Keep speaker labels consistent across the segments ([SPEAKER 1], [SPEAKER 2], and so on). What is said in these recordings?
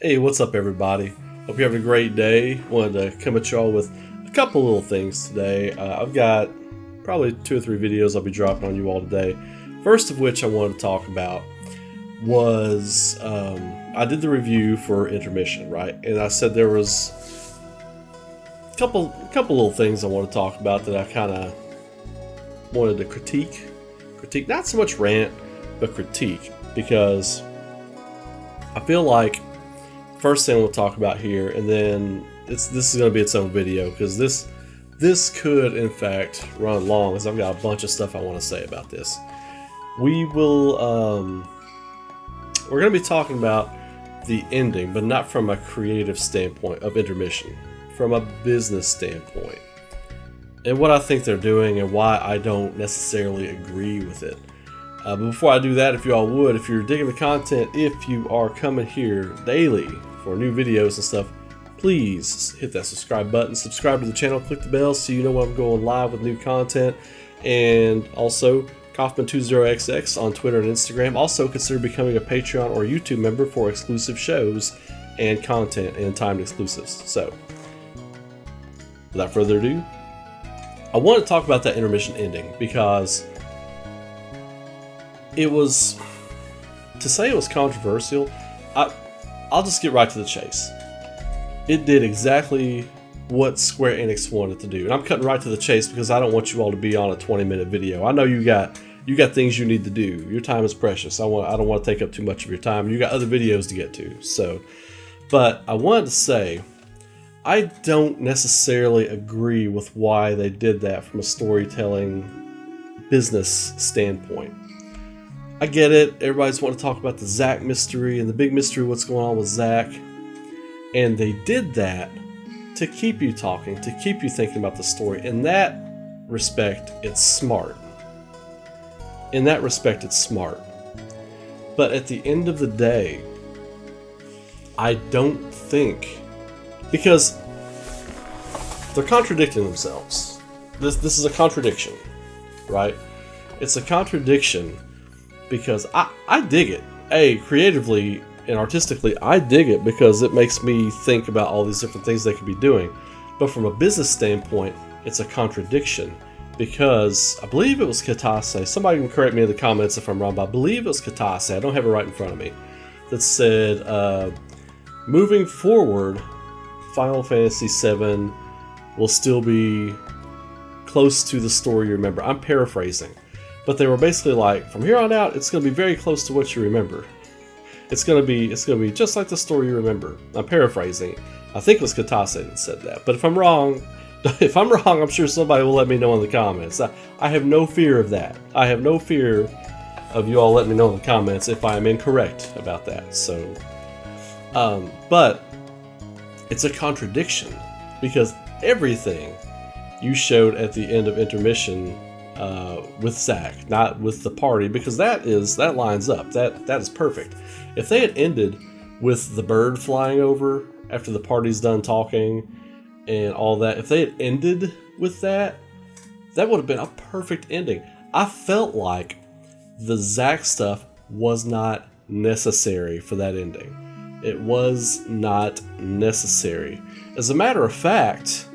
[SPEAKER 1] Hey, what's up, everybody? Hope you're having a great day. Wanted to come at y'all with a couple little things today. I've got probably 2 or 3 videos I'll be dropping on you all today. First of which I wanted to talk about was I did the review for Intermission, right? And I said there was a couple little things I want to talk about that I kind of wanted to critique, not so much rant, but critique, because I feel like first thing we'll talk about here, and then this is going to be its own video, because this could in fact run long, as I've got a bunch of stuff I want to say about this. We're going to be talking about the ending, but not from a creative standpoint of Intermission, from a business standpoint, and what I think they're doing and why I don't necessarily agree with it. But before I do that, if you all would, if you're digging the content, if you are coming here daily for new videos and stuff, please hit that subscribe button, subscribe to the channel, click the bell so you know when I'm going live with new content. And also Kaufman20XX on Twitter and Instagram. Also consider becoming a Patreon or YouTube member for exclusive shows and content and timed exclusives. So without further ado, I want to talk about that Intermission ending, because it was, to say it was controversial, I'll just get right to the chase. It did exactly what Square Enix wanted to do. And I'm cutting right to the chase because I don't want you all to be on a 20-minute video. I know you got things you need to do. Your time is precious. I don't want to take up too much of your time. You got other videos to get to. But I wanted to say, I don't necessarily agree with why they did that from a storytelling business standpoint. I get it, everybody's wanting to talk about the Zack mystery and the big mystery, what's going on with Zack. And they did that to keep you talking, to keep you thinking about the story. In that respect, it's smart. But at the end of the day, I don't think, because they're contradicting themselves. This is a contradiction, right? It's a contradiction. Because I dig it. Creatively and artistically, I dig it because it makes me think about all these different things they could be doing. But from a business standpoint, it's a contradiction. Because I believe it was Katase, somebody can correct me in the comments if I'm wrong, but I believe it was Katase, I don't have it right in front of me, that said, moving forward, Final Fantasy VII will still be close to the story you remember. I'm paraphrasing. But they were basically like, from here on out, it's going to be very close to what you remember. It's going to be just like the story you remember. I'm paraphrasing. I think it was Katase that said that. But if I'm wrong, I'm sure somebody will let me know in the comments. I have no fear of that. I have no fear of you all letting me know in the comments if I am incorrect about that. So, but it's a contradiction, because everything you showed at the end of Intermission with Zack, not with the party, because that lines up. That is perfect. If they had ended with the bird flying over after the party's done talking and all that, if they had ended with that, that would have been a perfect ending. I felt like the Zack stuff was not necessary for that ending. It was not necessary. As a matter of fact,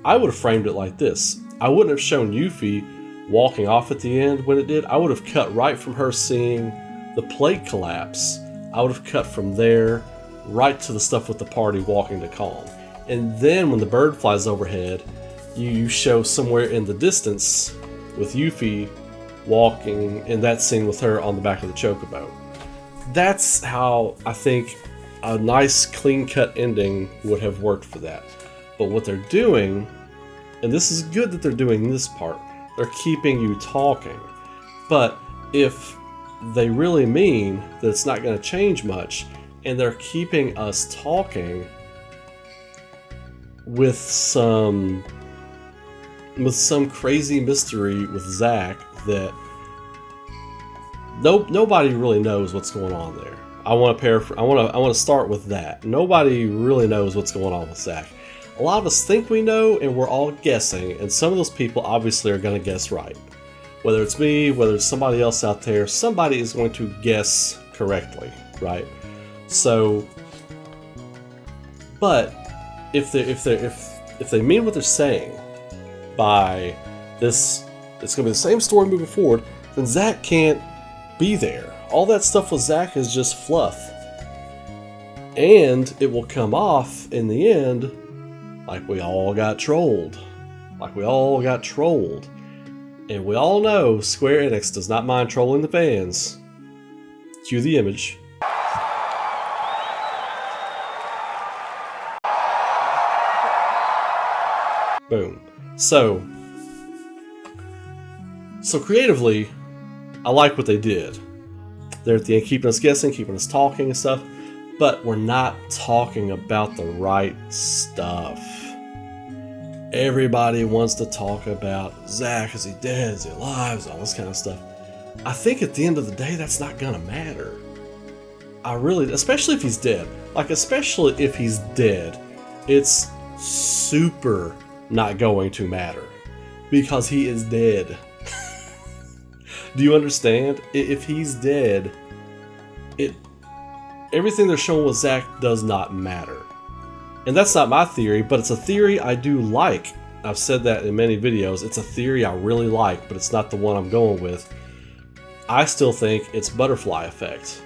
[SPEAKER 1] I would have framed it like this. I wouldn't have shown Yuffie walking off at the end when it did. I would have cut right from her seeing the plate collapse. I would have cut from there right to the stuff with the party walking to Calm. And then when the bird flies overhead, you show somewhere in the distance with Yuffie walking in that scene with her on the back of the chocobo. That's how I think a nice clean-cut ending would have worked for that. But what they're doing, and this is good that they're doing this part, they're keeping you talking. But if they really mean that it's not going to change much, and they're keeping us talking with some crazy mystery with Zack that nobody really knows what's going on there. I want to start with that. Nobody really knows what's going on with Zack. A lot of us think we know, and we're all guessing, and some of those people obviously are going to guess right. Whether it's me, whether it's somebody else out there, somebody is going to guess correctly, right? So But if they mean what they're saying by this, it's going to be the same story moving forward, then Zack can't be there. All that stuff with Zack is just fluff. And it will come off in the end like we all got trolled. Like we all got trolled. And we all know Square Enix does not mind trolling the fans. Cue the image. Boom. So creatively, I like what they did. They're at the end keeping us guessing, keeping us talking and stuff, but we're not talking about the right stuff. Everybody wants to talk about Zack. Is he dead? Is he alive? All this kind of stuff. I think at the end of the day, that's not gonna matter. I really, especially if he's dead. Like, especially if he's dead, it's super not going to matter because he is dead. Do you understand? If he's dead, everything they're showing with Zack does not matter. And that's not my theory, but it's a theory I do like. I've said that in many videos. It's a theory I really like, but it's not the one I'm going with. I still think it's butterfly effect.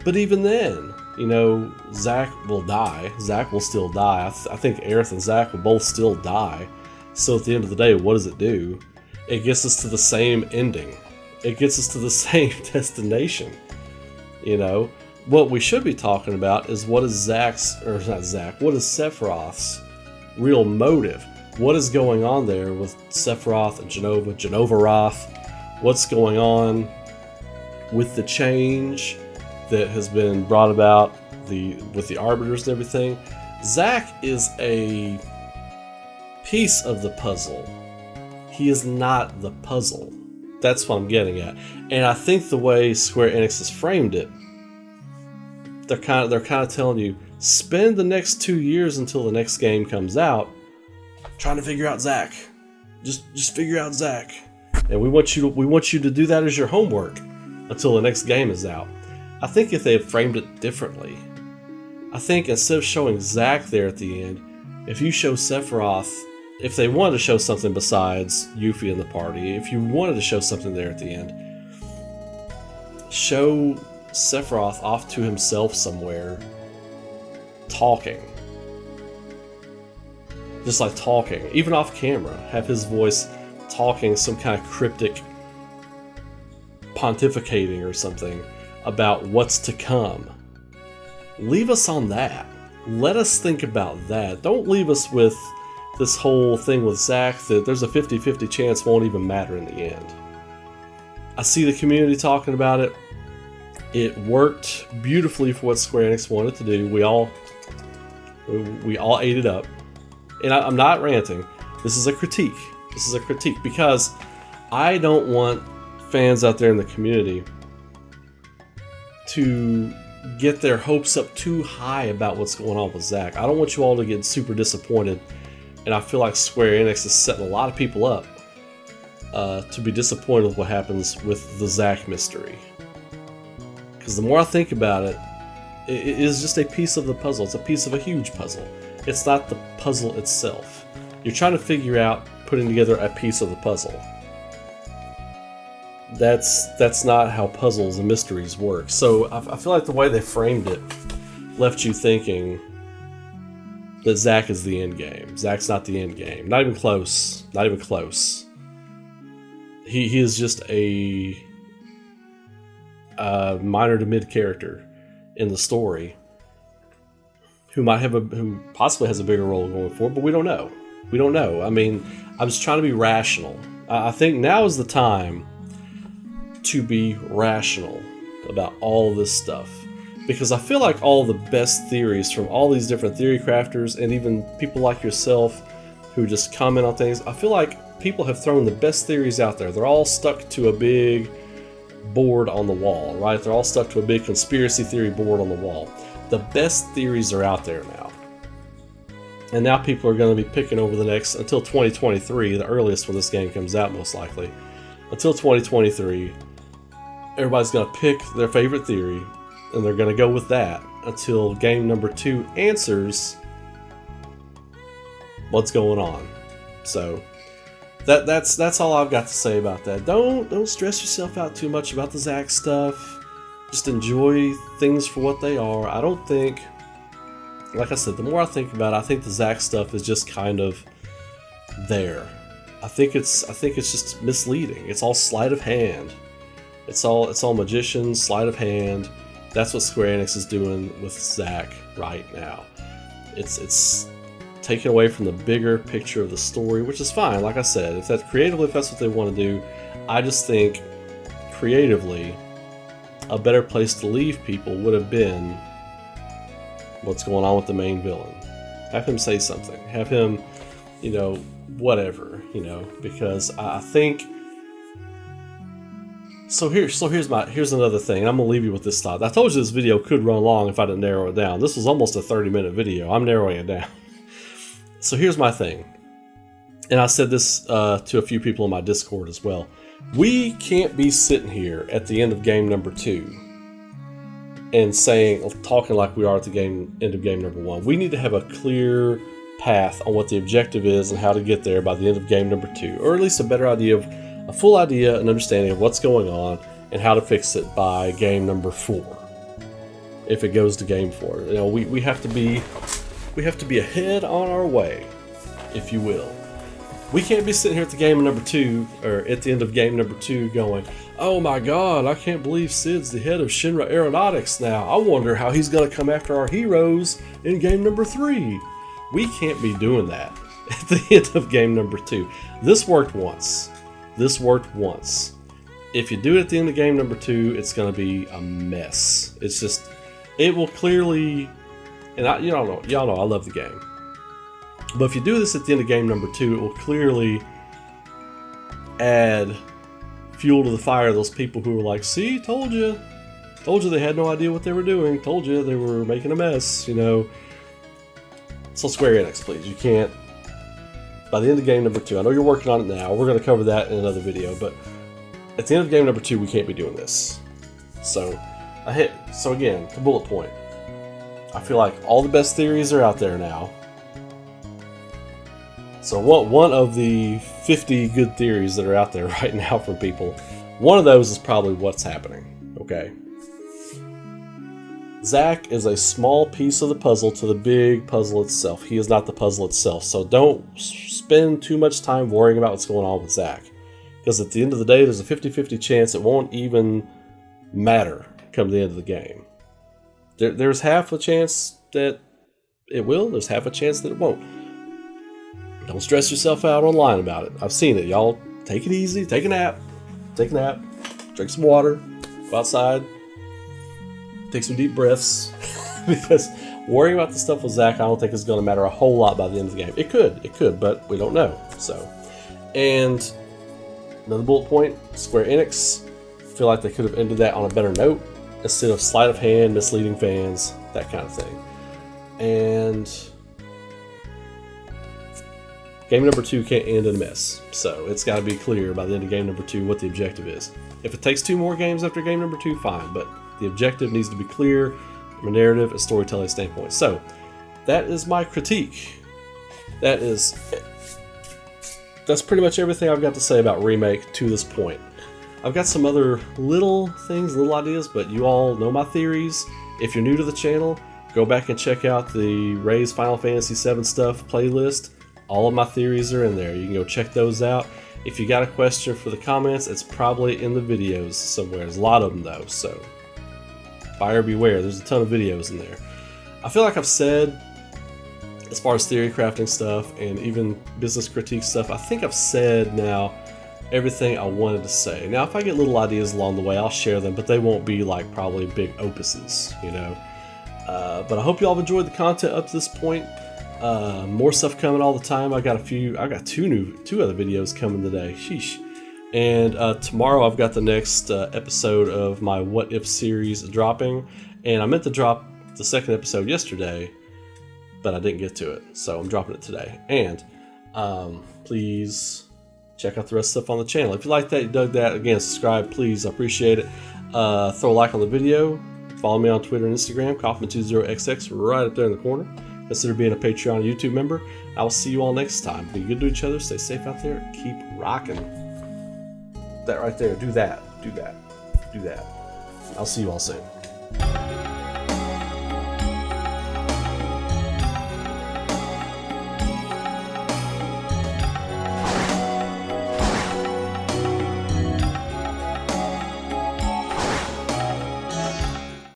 [SPEAKER 1] But even then, you know, Zack will die. Zack will still die. I think Aerith and Zack will both still die. So at the end of the day, what does it do? It gets us to the same ending. It gets us to the same destination. You know? What we should be talking about is what is what is Sephiroth's real motive? What is going on there with Sephiroth and Jenova Roth? What's going on with the change that has been brought about with the arbiters and everything? Zack is a piece of the puzzle. He is not the puzzle. That's what I'm getting at. And I think the way Square Enix has framed it, they're kind of telling you, spend the next 2 years until the next game comes out trying to figure out Zack. Just figure out Zack. And we want you to do that as your homework until the next game is out. I think if they had framed it differently, I think instead of showing Zack there at the end, if you show Sephiroth, if they wanted to show something besides Yuffie and the party, if you wanted to show something there at the end, show Sephiroth off to himself somewhere, talking. Just like talking, even off camera, have his voice talking some kind of cryptic pontificating or something about what's to come. Leave us on that. Let us think about that. Don't leave us with this whole thing with Zack that there's a 50-50 chance won't even matter in the end. I see the community talking about it. It worked beautifully for what Square Enix wanted to do. We all ate it up. And I'm not ranting. This is a critique. This is a critique because I don't want fans out there in the community to get their hopes up too high about what's going on with Zack. I don't want you all to get super disappointed. And I feel like Square Enix is setting a lot of people up to be disappointed with what happens with the Zack mystery. Because the more I think about it, it is just a piece of the puzzle. It's a piece of a huge puzzle. It's not the puzzle itself. You're trying to figure out putting together a piece of the puzzle. That's not how puzzles and mysteries work. So I feel like the way they framed it left you thinking that Zack is the end game. Zack's not the end game. Not even close. Not even close. He is just a minor to mid character in the story who possibly has a bigger role going forward, but we don't know. We don't know. I mean, I'm just trying to be rational. I think now is the time to be rational about all this stuff, because I feel like all the best theories from all these different theory crafters and even people like yourself who just comment on things, I feel like people have thrown the best theories out there. They're all stuck to a big board on the wall, right? They're all stuck to a big conspiracy theory board on the wall. The best theories are out there now. And now people are going to be picking over the next, until 2023, the earliest when this game comes out most likely. Until 2023, everybody's going to pick their favorite theory, and they're going to go with that until game number 2 answers what's going on. So that's all I've got to say about that. Don't stress yourself out too much about the Zack stuff. Just enjoy things for what they are. I don't think, like I said, the more I think about it, I think the Zack stuff is just kind of there. I think it's just misleading. It's all sleight of hand. It's all magicians, sleight of hand. That's what Square Enix is doing with Zack right now. It's taken away from the bigger picture of the story, which is fine. Like I said, if that's what they want to do, I just think creatively a better place to leave people would have been what's going on with the main villain. Have him say something. Have him, whatever, because I think. So here's another thing. I'm gonna leave you with this thought. I told you this video could run long if I didn't narrow it down. This was almost a 30-minute video. I'm narrowing it down. So here's my thing, and I said this to a few people in my Discord as well. We can't be sitting here at the end of game number 2 and talking like we are at the end of game number 1. We need to have a clear path on what the objective is and how to get there by the end of game number 2, or at least a full idea and understanding of what's going on and how to fix it by game number 4. If it goes to game 4, we have to be ahead on our way, if you will. We can't be sitting here at the game number 2, or at the end of game number 2 going, oh my god, I can't believe Sid's the head of Shinra Aeronautics now. I wonder how he's going to come after our heroes in game number 3. We can't be doing that at the end of game number 2. This worked once. If you do it at the end of game number 2, it's going to be a mess. It will clearly, and y'all know I love the game. But if you do this at the end of game number 2, it will clearly add fuel to the fire of those people who were like, see, told you they had no idea what they were doing, told you they were making a mess, So Square Enix, please, you can't, by the end of game number 2, I know you're working on it now, we're going to cover that in another video, but at the end of game number 2, we can't be doing this. So again, the bullet point. I feel like all the best theories are out there now. So one of the 50 good theories that are out there right now from people, one of those is probably what's happening, okay? Zack is a small piece of the puzzle to the big puzzle itself. He is not the puzzle itself, so don't spend too much time worrying about what's going on with Zack. Because at the end of the day, there's a 50-50 chance it won't even matter come the end of the game. There's half a chance that it will, there's half a chance that it won't. Don't stress yourself out online about it. I've seen it. Y'all take it easy, take a nap, drink some water, go outside, take some deep breaths. Because worrying about the stuff with Zack, I don't think is going to matter a whole lot by the end of the game. It could, but we don't know. So, and another bullet point, Square Enix, feel like they could have ended that on a better note instead of sleight of hand, misleading fans, that kind of thing. And game number 2 can't end in a mess, so it's got to be clear by the end of game number 2 what the objective is. If it takes 2 more games after game number 2, fine, but the objective needs to be clear from a narrative and storytelling standpoint. So, that is my critique. That's pretty much everything I've got to say about Remake to this point. I've got some other little things, little ideas, but you all know my theories. If you're new to the channel, go back and check out the Ray's Final Fantasy VII Stuff playlist. All of my theories are in there. You can go check those out. If you got a question for the comments, it's probably in the videos somewhere. There's a lot of them though, so buyer beware. There's a ton of videos in there. I feel like I've said, as far as theory crafting stuff and even business critique stuff, I think I've said now everything I wanted to say. Now, if I get little ideas along the way, I'll share them, but they won't be like probably big opuses, But I hope you all have enjoyed the content up to this point. More stuff coming all the time. I got two other videos coming today. Sheesh. And tomorrow I've got the next episode of my What If series dropping. And I meant to drop the second episode yesterday, but I didn't get to it. So I'm dropping it today. And please check out the rest of the stuff on the channel. If you like that, you dug that, again, subscribe, please. I appreciate it. Throw a like on the video. Follow me on Twitter and Instagram, Kaufman20XX, right up there in the corner. consider being a Patreon YouTube member. I will see you all next time. Be good to each other. Stay safe out there. Keep rocking. That right there. Do that. Do that. Do that. I'll see you all soon.